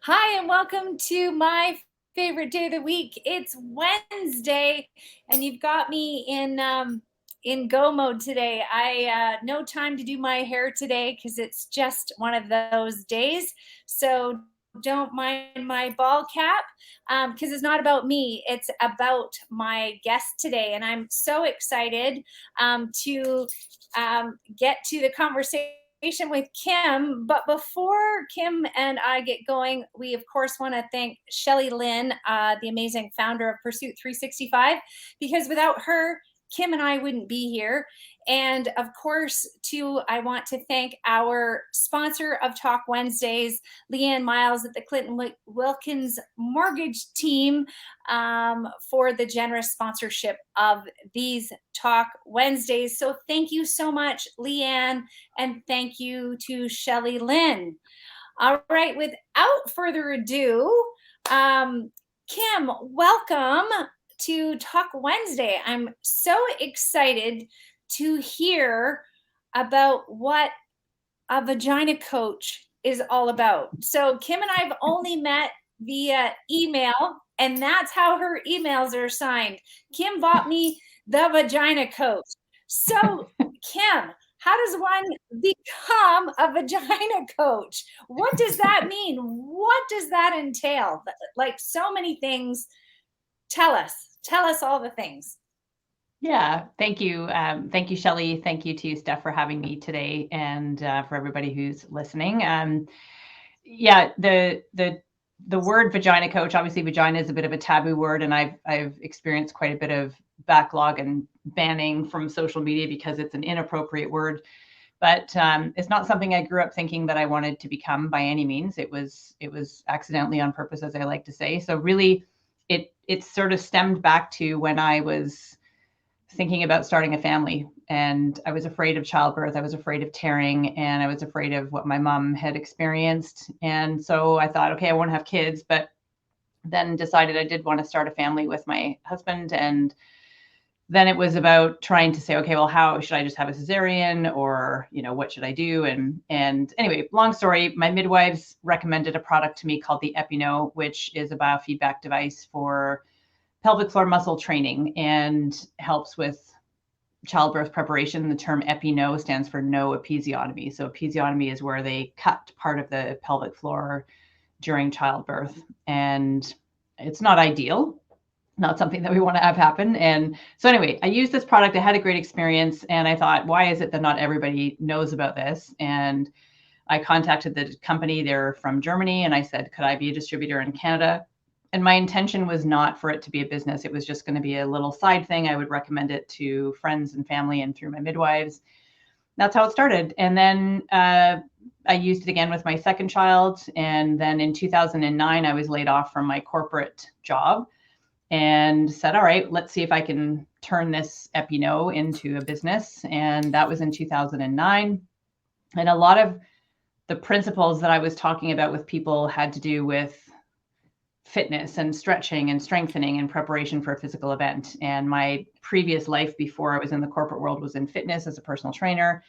Hi, and welcome to my favorite day of the week. It's Wednesday, and you've got me in go mode today. I no time to do my hair today because it's just one of those days. So don't mind my ball cap because it's not about me. It's about my guest today, and I'm so excited to get to the conversation with Kim. But before Kim and I get going, we of course want to thank Shelly Lynn, the amazing founder of Pursuit 365, because without her, Kim and I wouldn't be here. And of course, too, I want to thank our sponsor of Talk Wednesdays, Leanne Miles at the Clinton Wilkins Mortgage Team, for the generous sponsorship of these Talk Wednesdays. So thank you so much, Leanne, and thank you to Shelly Lynn. All right, without further ado, Kim, welcome to Talk Wednesday. I'm so excited to hear about what a vagina coach is all about. So Kim and I have only met via email, and that's how her emails are signed. Kim Vopni, the vagina coach. So Kim, how does one become a vagina coach? What does that mean? What does that entail? Like so many things. Tell us all the things. Yeah, thank you. Thank you, Shelly. Thank you to Steph for having me today, and for everybody who's listening. Yeah, the word vagina coach, obviously vagina is a bit of a taboo word, and I've experienced quite a bit of backlog and banning from social media because it's an inappropriate word. But it's not something I grew up thinking that I wanted to become by any means. It was accidentally on purpose, as I like to say. So really, it sort of stemmed back to when I was thinking about starting a family, and I was afraid of childbirth. I was afraid of tearing, and I was afraid of what my mom had experienced. And so I thought, okay, I won't have kids, but then decided I did want to start a family with my husband. And then it was about trying to say, okay, well, how should I just have a cesarean, or, what should I do? And anyway, long story, my midwives recommended a product to me called the Epino, which is a biofeedback device for pelvic floor muscle training and helps with childbirth preparation. The term Epino stands for no episiotomy. So episiotomy is where they cut part of the pelvic floor during childbirth. And it's not ideal, not something that we want to have happen. And so anyway, I used this product. I had a great experience, and I thought, why is it that not everybody knows about this? And I contacted the company. They're from Germany, and I said, could I be a distributor in Canada? And my intention was not for it to be a business. It was just going to be a little side thing. I would recommend it to friends and family and through my midwives. That's how it started. And then I used it again with my second child. And then in 2009, I was laid off from my corporate job and said, all right, let's see if I can turn this Epino into a business. And that was in 2009. And a lot of the principles that I was talking about with people had to do with fitness and stretching and strengthening in preparation for a physical event. And my previous life before I was in the corporate world was in fitness as a personal trainer.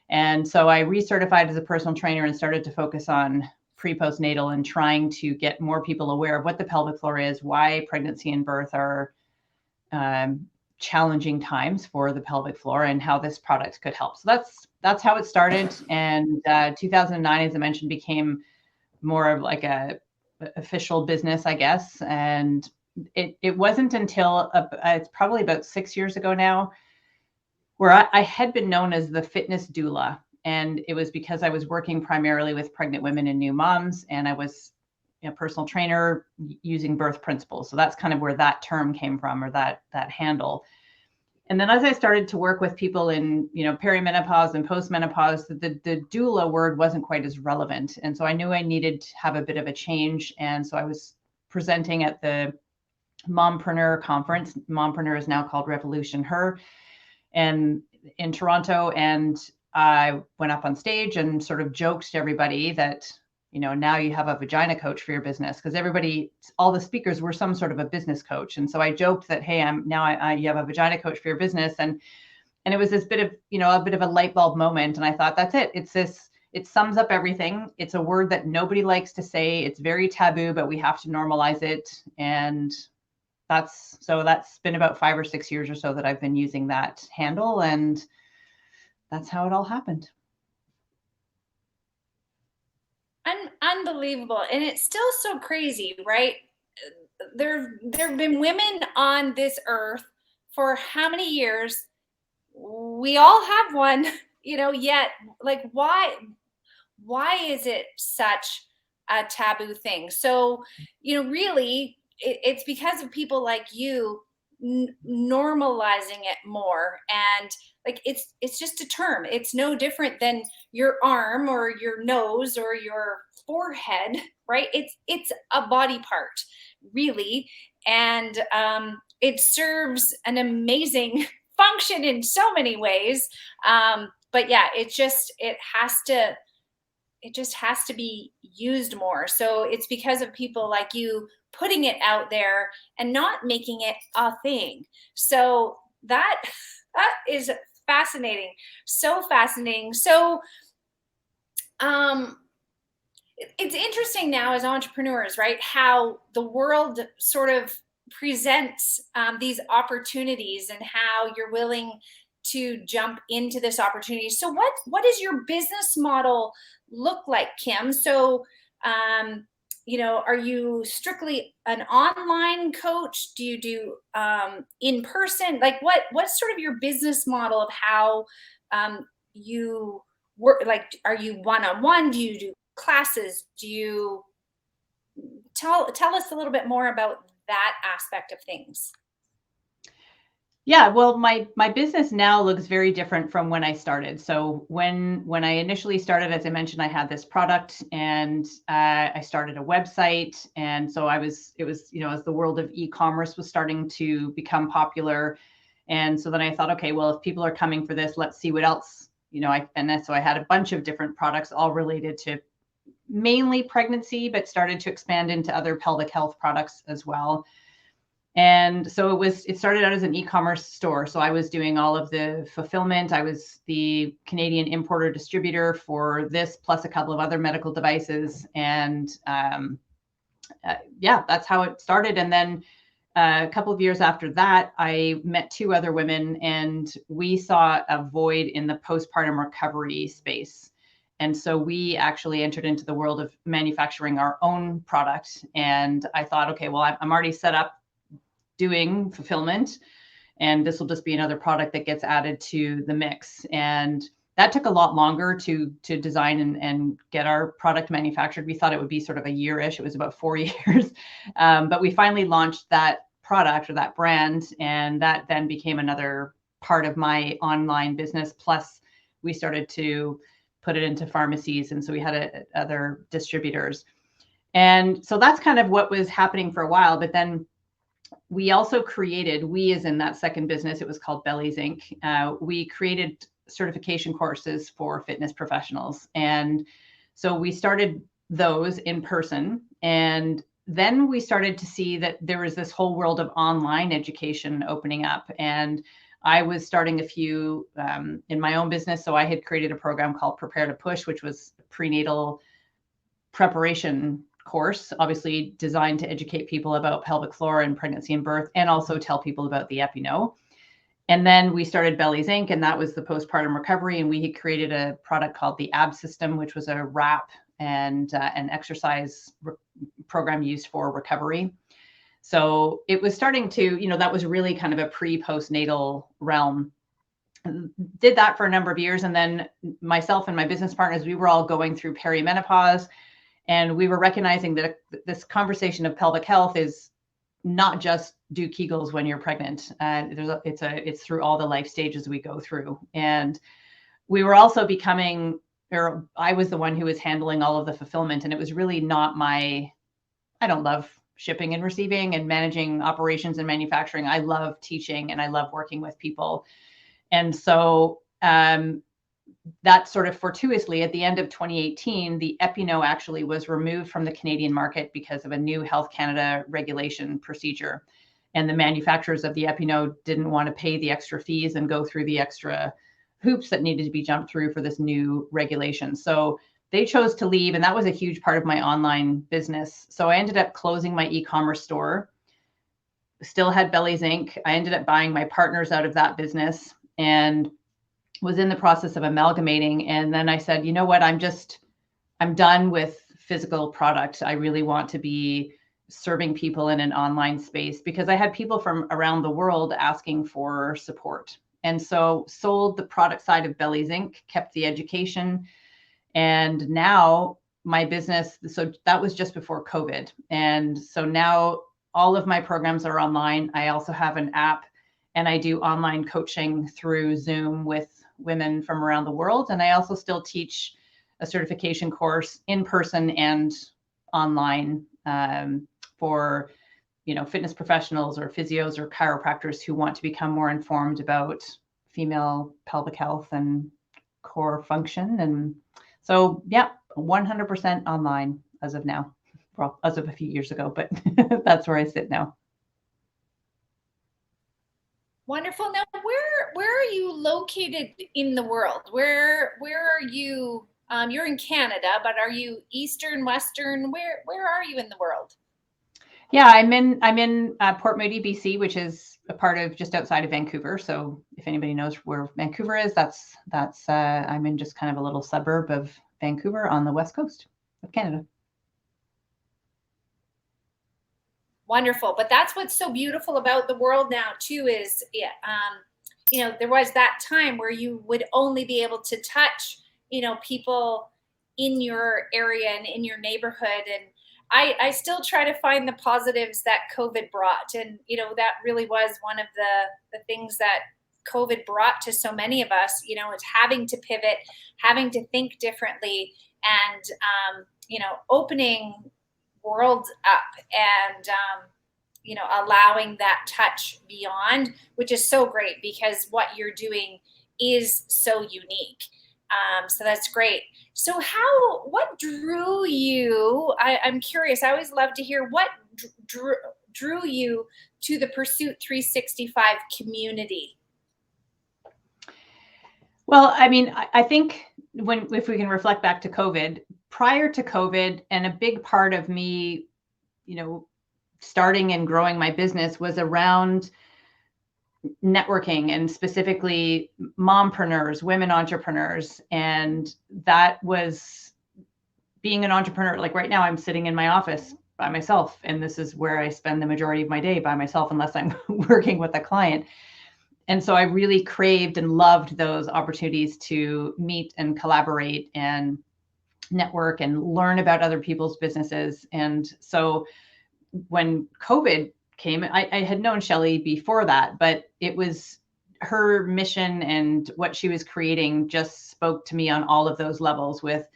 And so I recertified as a personal trainer and started to focus on pre-postnatal and trying to get more people aware of what the pelvic floor is, why pregnancy and birth are challenging times for the pelvic floor, and how this product could help. So that's how it started. And 2009, as I mentioned, became more of like a official business, I guess. And it wasn't until it's probably about 6 years ago now, where I had been known as the fitness doula. And it was because I was working primarily with pregnant women and new moms, and I was a personal trainer using birth principles. So that's kind of where that term came from, or that handle. And then as I started to work with people in, perimenopause and postmenopause, the doula word wasn't quite as relevant. And so I knew I needed to have a bit of a change. And so I was presenting at the Mompreneur conference. Mompreneur is now called Revolution Her, and in Toronto. And I went up on stage and sort of joked to everybody that, now you have a vagina coach for your business, because all the speakers were some sort of a business coach. And so I joked that, hey, you have a vagina coach for your business. And it was this bit of, a bit of a light bulb moment. And I thought, that's it. it sums up everything. It's a word that nobody likes to say. It's very taboo, but we have to normalize it. And that's been about 5 or 6 years or so that I've been using that handle, and that's how it all happened. Unbelievable. And it's still so crazy, right? There've been women on this earth for how many years? We all have one, yet like why is it such a taboo thing? So, really it's because of people like you normalizing it more. And like it's just a term. It's no different than your arm or your nose or your forehead, right? It's a body part, really. And it serves an amazing function in so many ways. But yeah, it just has to be used more. So it's because of people like you putting it out there and not making it a thing. So that is fascinating. So fascinating. So it's interesting now as entrepreneurs, right? How the world sort of presents these opportunities and how you're willing to jump into this opportunity. So what does your business model look like, Kim? So, are you strictly an online coach? Do you do in person? Like what's sort of your business model of how you work? Like, are you one-on-one? Do you do classes? Do you tell us a little bit more about that aspect of things? Yeah, well, my business now looks very different from when I started. So when I initially started, as I mentioned, I had this product, and I started a website, and so it was as the world of e-commerce was starting to become popular, and so then I thought, okay, well, if people are coming for this, let's see what else, so I had a bunch of different products, all related to mainly pregnancy, but started to expand into other pelvic health products as well. And so it started out as an e-commerce store. So I was doing all of the fulfillment. I was the Canadian importer distributor for this, plus a couple of other medical devices. And yeah, that's how it started. And then a couple of years after that, I met 2 other women, and we saw a void in the postpartum recovery space. And so we actually entered into the world of manufacturing our own product. And I thought, okay, well, I'm already set up doing fulfillment, and this will just be another product that gets added to the mix. And that took a lot longer to design and get our product manufactured. We thought it would be sort of a year-ish. It was about 4 years. But we finally launched that product or that brand, and that then became another part of my online business. Plus, we started to put it into pharmacies, and so we had other distributors. And so that's kind of what was happening for a while. But then we also created, as in that second business, it was called Bellies Inc. We created certification courses for fitness professionals. And so we started those in person. And then we started to see that there was this whole world of online education opening up. And I was starting a few in my own business. So I had created a program called Prepare to Push, which was prenatal preparation course, obviously designed to educate people about pelvic floor and pregnancy and birth, and also tell people about the Epino. And then we started Bellies Inc., and that was the postpartum recovery. And we had created a product called the AB System, which was a wrap and an exercise program used for recovery. So it was starting to, that was really kind of a pre-postnatal realm. Did that for a number of years. And then myself and my business partners, we were all going through perimenopause. And we were recognizing that this conversation of pelvic health is not just do Kegels when you're pregnant. It's through all the life stages we go through. And we were also I was the one who was handling all of the fulfillment. And it was really not I don't love shipping and receiving and managing operations and manufacturing. I love teaching and I love working with people. And so that sort of fortuitously, at the end of 2018, the Epino actually was removed from the Canadian market because of a new Health Canada regulation procedure. And the manufacturers of the Epino didn't want to pay the extra fees and go through the extra hoops that needed to be jumped through for this new regulation. So they chose to leave, and that was a huge part of my online business. So I ended up closing my e-commerce store, still had Bellies Inc. I ended up buying my partners out of that business and was in the process of amalgamating. And then I said, you know what, I'm done with physical product. I really want to be serving people in an online space, because I had people from around the world asking for support. And so sold the product side of Bellies Inc., kept the education. And now my business, so that was just before COVID. And so now all of my programs are online. I also have an app, and I do online coaching through Zoom with women from around the world. And I also still teach a certification course in person and online, for fitness professionals or physios or chiropractors who want to become more informed about female pelvic health and core function. And so, yeah, 100% online as of now. Well, as of a few years ago, but that's where I sit now. Wonderful. Now, where are you located in the world? Where are you? You're in Canada, but are you Eastern, Western? Where are you in the world? Yeah, I'm in Port Moody, BC, which is a part of just outside of Vancouver. So if anybody knows where Vancouver is, that's I'm in just kind of a little suburb of Vancouver on the west coast of Canada. Wonderful. But that's what's so beautiful about the world now too, is there was that time where you would only be able to touch, people in your area and in your neighborhood. And I still try to find the positives that COVID brought. And, that really was one of the things that COVID brought to so many of us, is having to pivot, having to think differently, and, opening world up, and allowing that touch beyond, which is so great because what you're doing is so unique. So that's great. So what drew you? I'm curious. I always love to hear what drew you to the Pursuit 365 community. Well, I mean, I think if we can reflect back to COVID, prior to COVID, and a big part of me, starting and growing my business was around networking, and specifically mompreneurs, women entrepreneurs. And that was being an entrepreneur. Like right now, I'm sitting in my office by myself, and this is where I spend the majority of my day, by myself, unless I'm working with a client. And so I really craved and loved those opportunities to meet and collaborate and network and learn about other people's businesses. And so when COVID came, I had known Shelley before that, but it was her mission and what she was creating just spoke to me on all of those levels, with,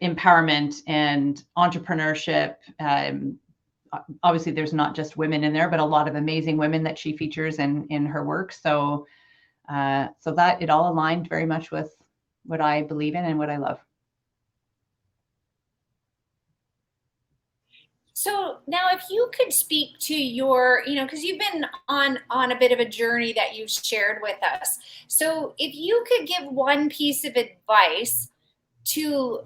empowerment and entrepreneurship. Obviously there's not just women in there, but a lot of amazing women that she features in her work. So that it all aligned very much with what I believe in and what I love. So now, if you could speak to your, because you've been on a bit of a journey that you've shared with us. So if you could give one piece of advice to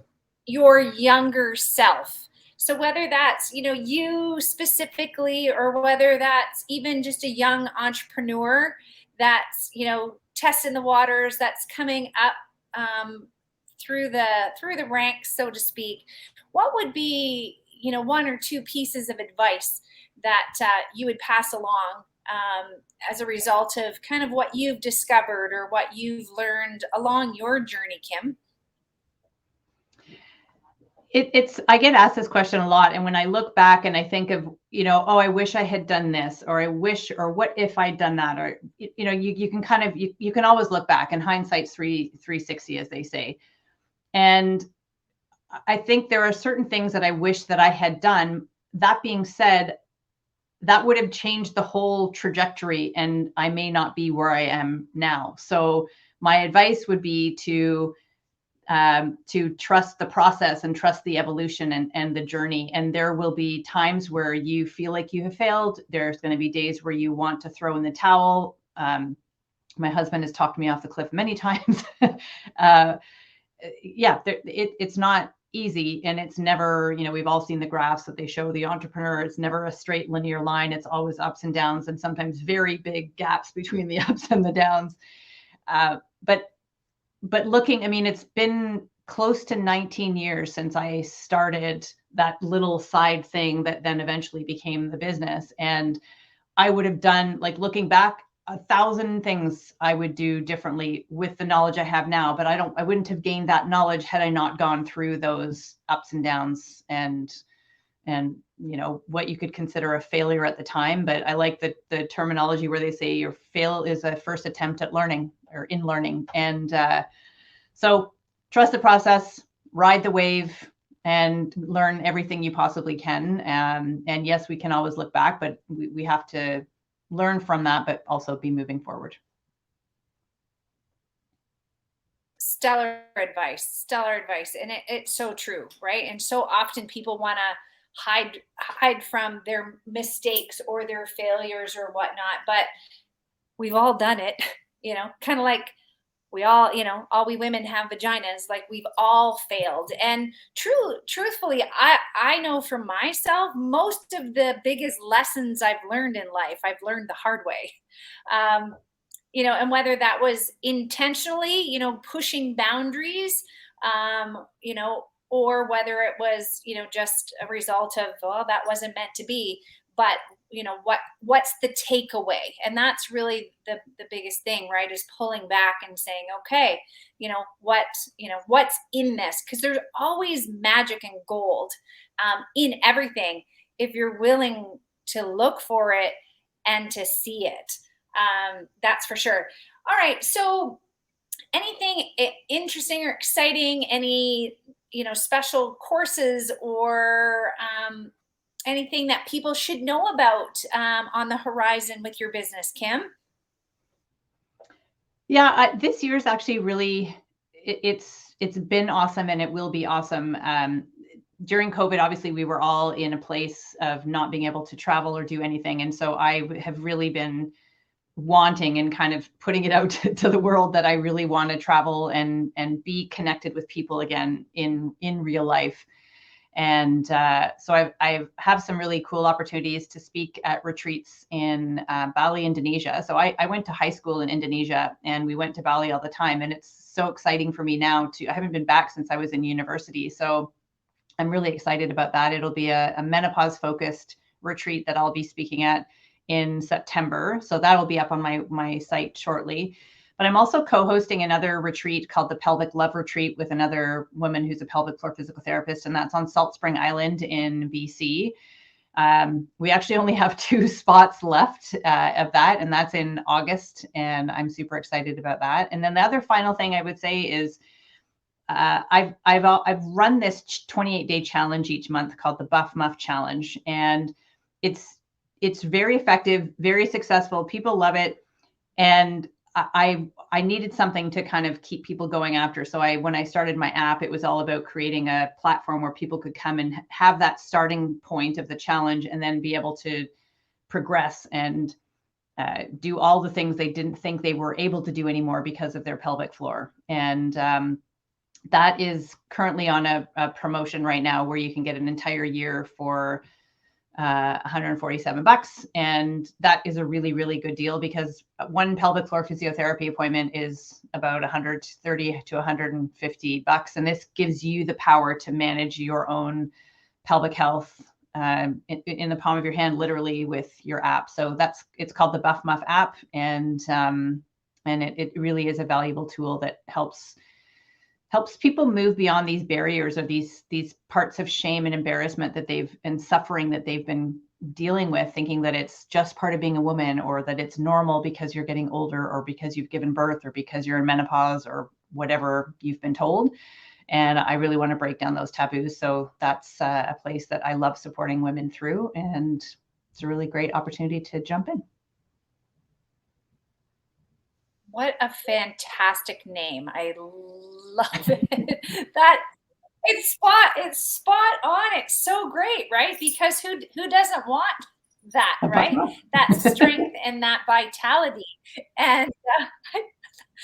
your younger self, so whether that's, you specifically, or whether that's even just a young entrepreneur that's, testing the waters, that's coming up through the ranks, so to speak, what would be, one or two pieces of advice that you would pass along as a result of kind of what you've discovered or what you've learned along your journey, Kim? I get asked this question a lot. And when I look back and I think of, oh, I wish I had done this, or I wish, or what if I'd done that, or, you can kind of, you can always look back, and hindsight's 360, as they say. And I think there are certain things that I wish that I had done. That being said, that would have changed the whole trajectory, and I may not be where I am now. So my advice would be to trust the process and trust the evolution and the journey. And there will be times where you feel like you have failed. There's going to be days where you want to throw in the towel. My husband has talked me off the cliff many times. yeah, it's not easy, and it's never, we've all seen the graphs that they show the entrepreneur. It's never a straight linear line. It's always ups and downs, and sometimes very big gaps between the ups and the downs. But looking, I mean, it's been close to 19 years since I started that little side thing that then eventually became the business. And I would have done, like, looking back, 1,000 things I would do differently with the knowledge I have now, but I wouldn't have gained that knowledge had I not gone through those ups and downs and what you could consider a failure at the time. But I like the terminology where they say your fail is a first attempt at learning or in learning. And so trust the process, ride the wave, and learn everything you possibly can. And yes, we can always look back, but we have to learn from that, but also be moving forward. Stellar advice, and it's so true, right? And so often people want to hide from their mistakes or their failures or whatnot, but we've all done it, kind of like we all, all we women have vaginas, like we've all failed. And truthfully, I know for myself, most of the biggest lessons I've learned in life, I've learned the hard way. And whether that was intentionally, pushing boundaries, or whether it was, just a result of, well, that wasn't meant to be. But what's the takeaway? And that's really the biggest thing, right? Is pulling back and saying, okay, what's in this? Because there's always magic and gold in everything if you're willing to look for it and to see it. That's for sure. All right. So anything interesting or exciting, any, special courses or anything that people should know about on the horizon with your business, Kim? Yeah, this year's actually really, it's been awesome, and it will be awesome. During COVID, obviously, we were all in a place of not being able to travel or do anything. And so I have really been wanting and kind of putting it out to the world that I really want to travel and be connected with people again in real life. And so I have some really cool opportunities to speak at retreats in Bali, Indonesia. So I went to high school in Indonesia, and we went to Bali all the time. And it's so exciting for me now I haven't been back since I was in university. So I'm really excited about that. It'll be a menopause focused retreat that I'll be speaking at in September. So that'll be up on my site shortly. But I'm also co-hosting another retreat called the Pelvic Love Retreat with another woman who's a pelvic floor physical therapist, and that's on Salt Spring Island in BC. We actually only have 2 spots left of that, and that's in August, and I'm super excited about that. And then the other final thing I would say is I've run this 28-day challenge each month called the Buff Muff Challenge, and it's very effective, very successful. People love it, and I needed something to kind of keep people going after. So when I started my app, it was all about creating a platform where people could come and have that starting point of the challenge, and then be able to progress and do all the things they didn't think they were able to do anymore because of their pelvic floor. And that is currently on a promotion right now where you can get an entire year for $147. And that is a really, really good deal, because one pelvic floor physiotherapy appointment is about $130 to $150. And this gives you the power to manage your own pelvic health in the palm of your hand, literally, with your app. So it's called the Buff Muff app. And it really is a valuable tool that helps people move beyond these barriers of these parts of shame and embarrassment and suffering that they've been dealing with, thinking that it's just part of being a woman, or that it's normal because you're getting older, or because you've given birth, or because you're in menopause, or whatever you've been told. And I really want to break down those taboos. So that's a place that I love supporting women through, and it's a really great opportunity to jump in. What a fantastic name. I love it. That it's spot on. It's so great, right? Because who doesn't want that, right? That strength and that vitality. And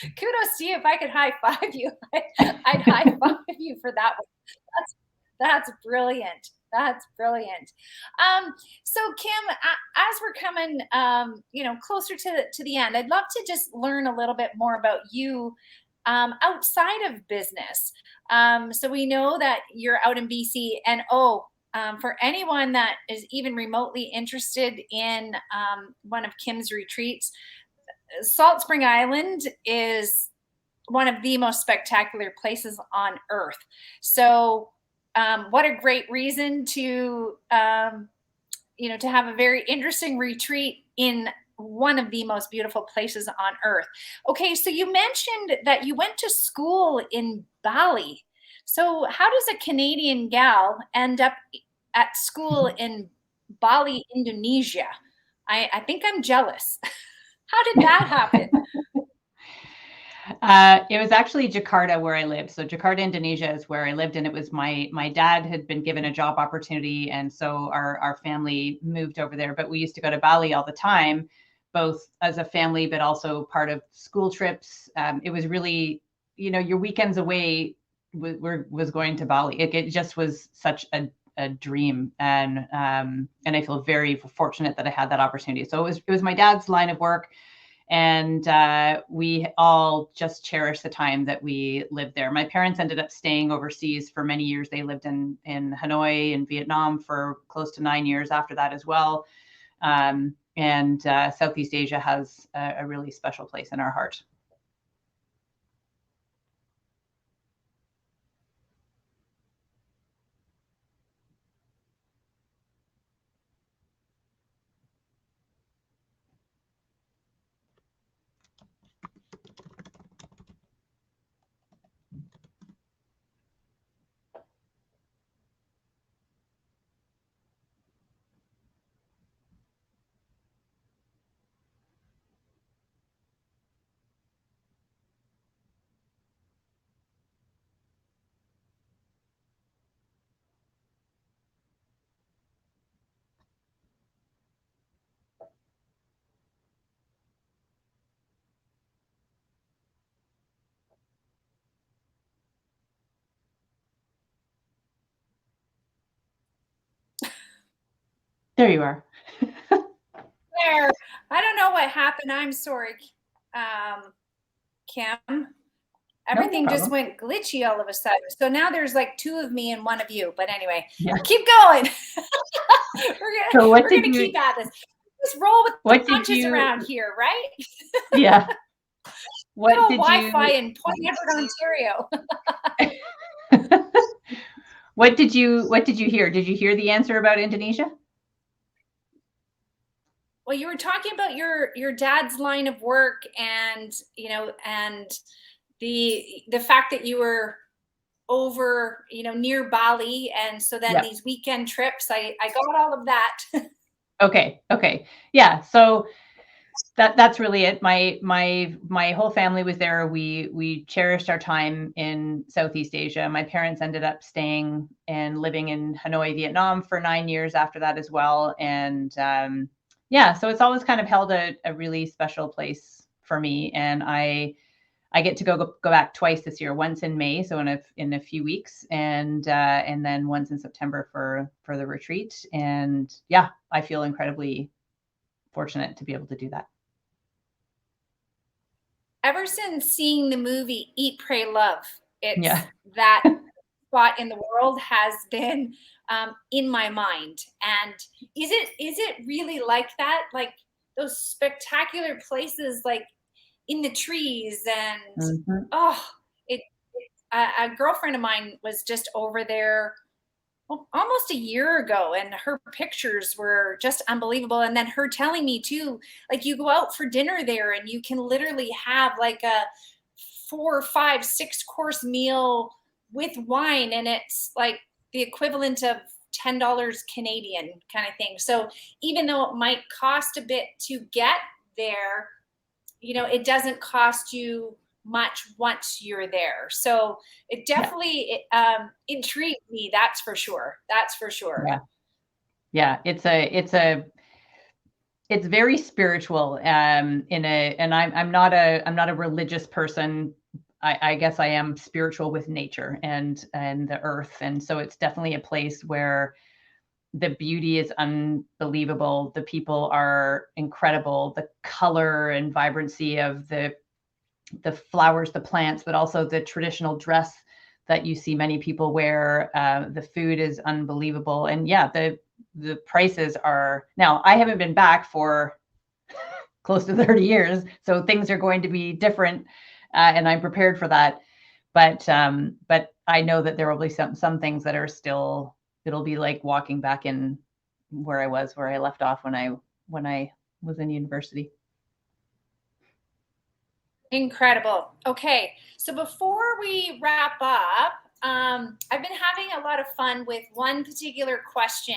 Kudos to you. If I could high five you, I'd high five you for that one. That's brilliant. That's brilliant. So Kim, as we're coming, closer to the end, I'd love to just learn a little bit more about you outside of business. So we know that you're out in BC, and for anyone that is even remotely interested in one of Kim's retreats, Salt Spring Island is one of the most spectacular places on earth. So what a great reason to have a very interesting retreat in one of the most beautiful places on earth. Okay, so you mentioned that you went to school in Bali. So how does a Canadian gal end up at school in Bali, Indonesia? I think I'm jealous. How did that happen? It was actually Jakarta where I lived. So Jakarta, Indonesia is where I lived. And it was my dad had been given a job opportunity. And so our family moved over there, but we used to go to Bali all the time, both as a family, but also part of school trips. It was really, your weekends away was going to Bali. It just was such a dream. And I feel very fortunate that I had that opportunity. So it was my dad's line of work. And we all just cherish the time that we lived there. My parents ended up staying overseas for many years. They lived in Hanoi in Vietnam for close to 9 years after that as well. And Southeast Asia has a really special place in our heart. There you are. There. I don't know what happened. I'm sorry, Kim. Everything just went glitchy all of a sudden. So now there's like 2 of me and 1 of you. But anyway, Yeah. keep going. we're gonna keep at this. Just roll with the punches around here, right? Yeah. What Little did Wi-Fi you? in Point Edward, Ontario. What did you hear? Did you hear the answer about Indonesia? Well, you were talking about your dad's line of work, and and the fact that you were over near Bali, and so then these weekend trips. I got all of that. Okay. Yeah. So that's really it. My whole family was there. We cherished our time in Southeast Asia. My parents ended up staying and living in Hanoi, Vietnam for 9 years after that as well. And so it's always kind of held a really special place for me. And I get to go back twice this year. Once in May, so in a few weeks, and then once in September for the retreat. And yeah, I feel incredibly fortunate to be able to do that. Ever since seeing the movie Eat, Pray, Love, that spot in the world has been in my mind. And is it really like that? Like those spectacular places, like in the trees, and a girlfriend of mine was just over there almost a year ago, and her pictures were just unbelievable. And then her telling me too, like you go out for dinner there and you can literally have like a 4, 5, 6 course meal with wine, and it's like the equivalent of $10 Canadian kind of thing. So even though it might cost a bit to get there, it doesn't cost you much once you're there. So it definitely intrigued me. That's for sure. Yeah. It's it's very spiritual and I'm not a religious person. I guess I am spiritual with nature and the earth. And so it's definitely a place where the beauty is unbelievable. The people are incredible. The color and vibrancy of the flowers, the plants, but also the traditional dress that you see many people wear. The food is unbelievable. And yeah, the prices are, now I haven't been back for close to 30 years, so things are going to be different, and I'm prepared for that. But I know that there will be some things that are still, it'll be like walking back in where I left off when I was in university. Incredible. Okay, so before we wrap up, I've been having a lot of fun with one particular question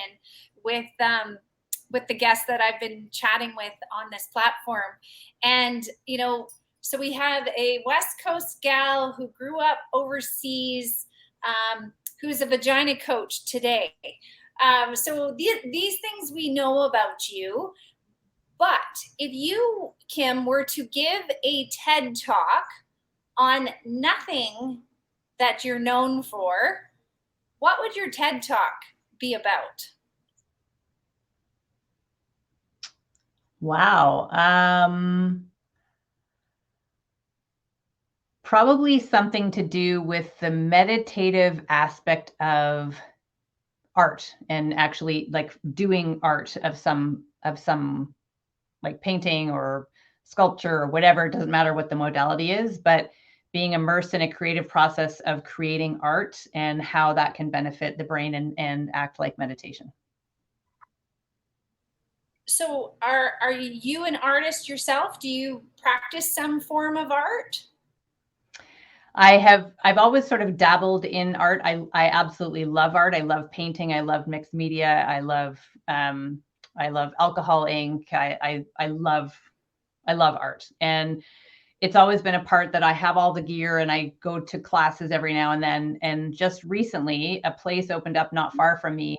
with the guests that I've been chatting with on this platform, and so we have a West Coast gal who grew up overseas, who's a vagina coach today. So these things we know about you. But if you, Kim, were to give a TED Talk on nothing that you're known for, what would your TED Talk be about? Wow. Probably something to do with the meditative aspect of art, and actually like doing art of some like painting or sculpture or whatever. It doesn't matter what the modality is, but being immersed in a creative process of creating art and how that can benefit the brain and act like meditation. So are you an artist yourself? Do you practice some form of art? I've always sort of dabbled in art. I absolutely love art. I love painting. I love mixed media. I love alcohol ink. I love art. And it's always been a part that I have all the gear and I go to classes every now and then. And just recently, a place opened up not far from me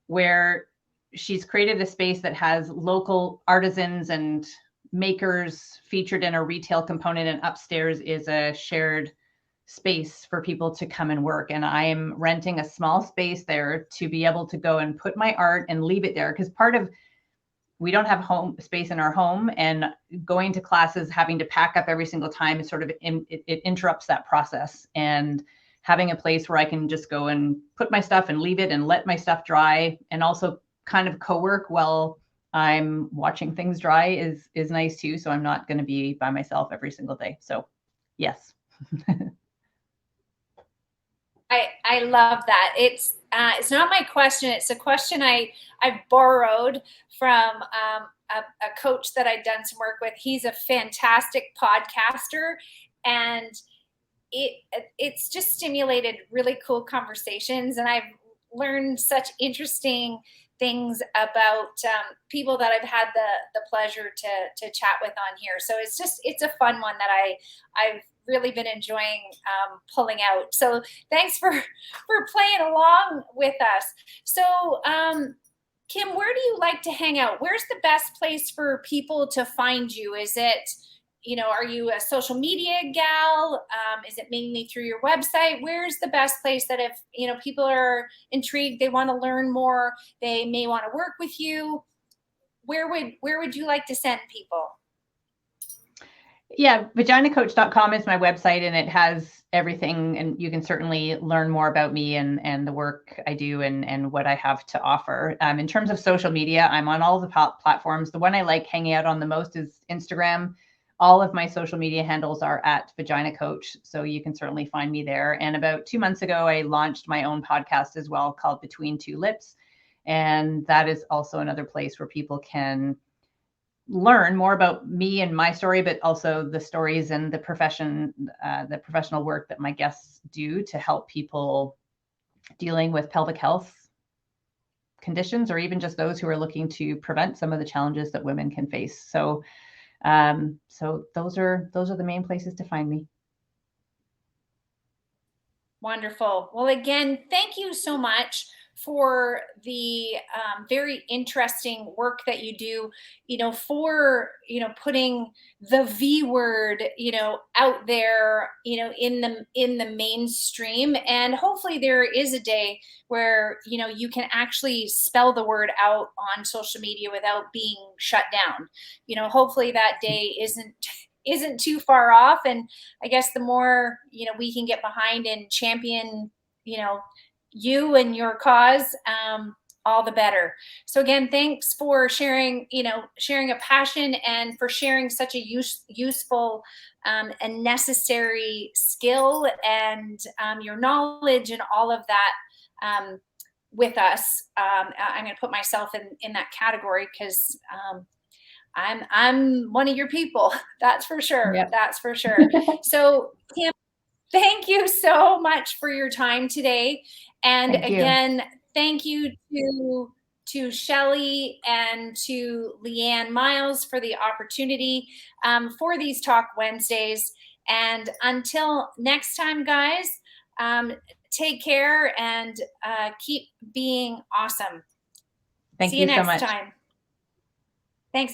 where she's created a space that has local artisans and makers featured in a retail component. And upstairs is a shared space for people to come and work. And I'm renting a small space there to be able to go and put my art and leave it there. Because part of, we don't have home space in our home, and going to classes, having to pack up every single time is sort of, it interrupts that process. And having a place where I can just go and put my stuff and leave it and let my stuff dry, and also kind of co-work while I'm watching things dry is nice too. So I'm not going to be by myself every single day. So yes. I love that. It's not my question. It's a question I've borrowed from a coach that I'd done some work with. He's a fantastic podcaster, and it's just stimulated really cool conversations. And I've learned such interesting things about people that I've had the pleasure to chat with on here. So it's a fun one that I've really been enjoying pulling out. So thanks for playing along with us. So Kim, where do you like to hang out? Where's the best place for people to find you? Is it, are you a social media gal? Is it mainly through your website? Where's the best place that if, people are intrigued, they want to learn more, they may want to work with you? Where would you like to send people? Yeah, vaginacoach.com is my website, and it has everything, and you can certainly learn more about me and the work I do and what I have to offer. In terms of social media, I'm on all the platforms. The one I like hanging out on the most is Instagram. All of my social media handles are at Vagina Coach, so you can certainly find me there. And about 2 months ago, I launched my own podcast as well called Between Two Lips, and that is also another place where people can learn more about me and my story, but also the stories and the professional work that my guests do to help people dealing with pelvic health conditions, or even just those who are looking to prevent some of the challenges that women can face. So those are the main places to find me. Wonderful. Well, again, thank you so much for the very interesting work that you do, for, putting the V word, out there, in the mainstream. And hopefully there is a day where, you can actually spell the word out on social media without being shut down. Hopefully that day isn't too far off. And I guess the more, we can get behind and champion, you and your cause, all the better. So again, thanks for sharing, sharing a passion, and for sharing such a useful and necessary skill, and your knowledge and all of that with us. I'm going to put myself in that category, because I'm one of your people. That's for sure. Yep. That's for sure. So Kim, thank you so much for your time today. And Thank you. again, thank you to Shelley and to Leanne Miles for the opportunity for these Talk Wednesdays. And until next time, guys, take care and keep being awesome. Thank See you you so next much. time.